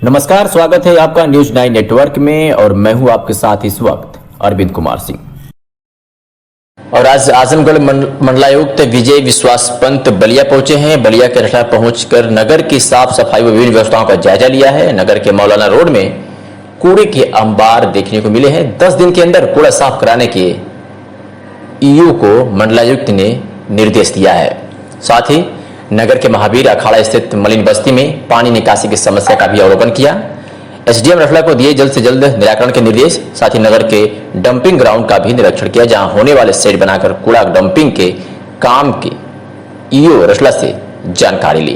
नमस्कार, स्वागत है आपका न्यूज 9 नेटवर्क में और मैं हूं आपके साथ इस वक्त अरविंद कुमार सिंह। और आज आजमगढ़ मंडलायुक्त विजय विश्वास पंत बलिया पहुंचे हैं। बलिया के रसड़ा पहुंचकर नगर की साफ सफाई व विभिन्न व्यवस्थाओं का जायजा लिया है। नगर के मौलाना रोड में कूड़े के अंबार देखने को मिले हैं। 10 दिन के अंदर कूड़ा साफ कराने के ईओ को मंडलायुक्त ने निर्देश दिया है। साथ ही नगर के महावीर अखाड़ा स्थित मलिन बस्ती में पानी निकासी की समस्या का भी अवलोकन किया। एसडीएम रसड़ा को दिए जल्द से जल्द निराकरण के निर्देश। साथ ही नगर के डंपिंग ग्राउंड का भी निरीक्षण किया, जहां होने वाले सेट बनाकर कूड़ा डंपिंग के काम के ईओ रसड़ा से जानकारी ली।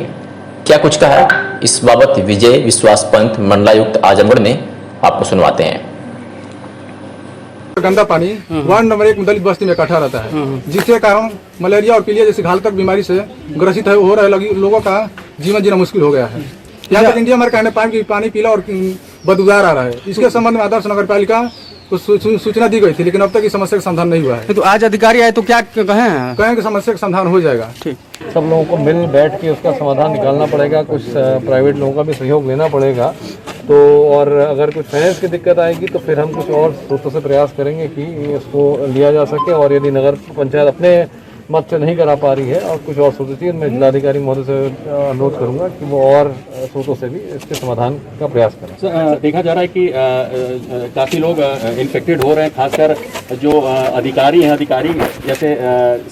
क्या कुछ कहा इस बाबत विजय विश्वास पंत मंडलायुक्त आजमगढ़ ने, आपको सुनवाते हैं। गंदा पानी वार्ड नंबर 1 दलित बस्ती में इकट्ठा रहता है, जिसके कारण मलेरिया और पीलिया जैसी घातक बीमारी से ग्रसित हो रहे लोगों का जीवन जीना मुश्किल हो गया है। यहाँ तक इंडिया मार कहने पानी पीला और बदबूदार आ रहा है। इसके संबंध में आदर्श नगर पालिका को सूचना दी गई थी, लेकिन अब तक इस समस्या का समाधान नहीं हुआ है। तो आज अधिकारी आए तो क्या कहें कि समस्या का समाधान हो जाएगा। ठीक, सब लोगों को मिल बैठ के उसका समाधान निकालना पड़ेगा। कुछ प्राइवेट लोगों का भी सहयोग लेना पड़ेगा। तो और अगर कुछ फाइनेंस की दिक्कत आएगी तो फिर हम कुछ और स्रोतों से प्रयास करेंगे कि इसको लिया जा सके। और यदि नगर पंचायत अपने मत से नहीं करा पा रही है और कुछ और स्रोतों से, मैं जिलाधिकारी महोदय से अनुरोध करूंगा कि वो और स्रोतों से भी इसके समाधान का प्रयास करें। देखा जा रहा है कि काफ़ी लोग इन्फेक्टेड हो रहे हैं, खासकर जो अधिकारी हैं, अधिकारी जैसे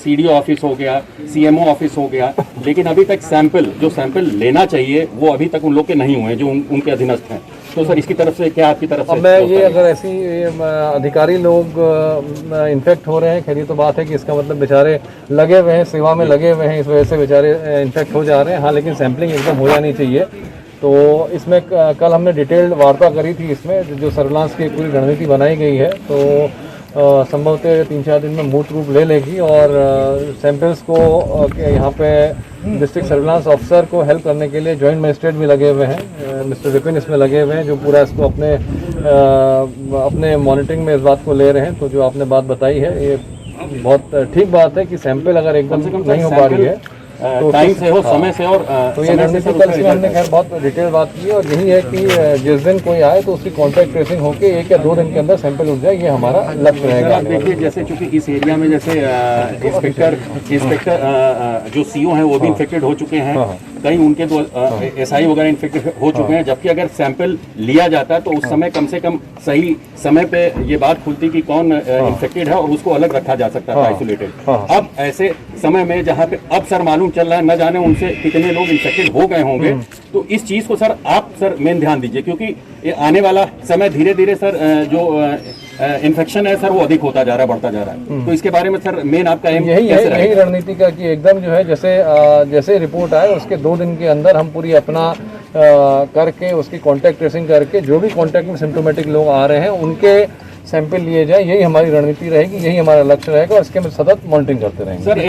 सीडीओ ऑफिस हो गया, सीएमओ ऑफिस हो गया, लेकिन अभी तक जो सैंपल लेना चाहिए वो अभी तक उन लोग के नहीं हुए हैं जो उनके अधीनस्थ हैं। तो सर इसकी तरफ से क्या, आपकी तरफ से? मैं ये अगर ऐसी अधिकारी लोग इन्फेक्ट हो रहे हैं, खैर ये तो बात है कि इसका मतलब बेचारे लगे हुए हैं, सेवा में लगे हुए हैं, इस वजह से बेचारे इन्फेक्ट हो जा रहे हैं। हाँ, लेकिन सैम्पलिंग एकदम हो जानी चाहिए। तो इसमें कल हमने डिटेल्ड वार्ता करी थी, इसमें जो सर्विलांस की पूरी रणनीति बनाई गई है। तो संभवतः 3-4 दिन में मूर्त रूप ले लेगी और सैंपल्स को यहाँ पे डिस्ट्रिक्ट सर्विलांस ऑफिसर को हेल्प करने के लिए जॉइंट मजिस्ट्रेट भी लगे हुए हैं, मिस्टर विपिन इसमें लगे हुए हैं, जो पूरा इसको अपने मॉनिटरिंग में इस बात को ले रहे हैं। तो जो आपने बात बताई है ये बहुत ठीक बात है कि सैंपल अगर एकदम नहीं हो पा रही है तो टाइम से हो, समय से। और तो ये रणनीति कल से हमने खैर बहुत डिटेल बात की और यही है कि जिस दिन कोई आए तो उसकी कॉन्टैक्ट ट्रेसिंग होके 1 या 2 दिन के अंदर सैंपल उठ जाए, ये हमारा लक्ष्य रहेगा। देखिए, जैसे चूंकि इस एरिया में जैसे इंस्पेक्टर जो सीओ हैं वो भी इन्फेक्टेड हो चुके हैं, कहीं उनके तो एसआई वगैरह इन्फेक्टेड हो चुके हैं, जबकि अगर सैंपल लिया जाता तो उस समय कम से कम सही समय पे ये बात खुलती कि कौन इन्फेक्टेड है और उसको अलग रखा जा सकता था, आइसोलेटेड। अब ऐसे समय में जहाँ पे अब सर मालूम चल रहा है न जाने उनसे कितने लोग इन्फेक्टेड हो गए होंगे, तो इस चीज को सर आप मेन ध्यान दीजिए, क्योंकि ये आने वाला समय धीरे धीरे सर जो इन्फेक्शन है सर वो अधिक होता जा रहा है, बढ़ता जा रहा है। तो इसके बारे में सर मेन आपका यही रणनीति का कि एकदम जो है जैसे रिपोर्ट आए उसके 2 दिन के अंदर हम पूरी अपना करके उसकी कॉन्टैक्ट ट्रेसिंग करके जो भी कॉन्टैक्ट में सिम्टोमेटिक लोग आ रहे हैं उनके सैंपल लिए जाए। यही हमारी रणनीति रहेगी, यही हमारा लक्ष्य रहेगा और इसके में सतत मॉनिटरिंग करते रहेंगे।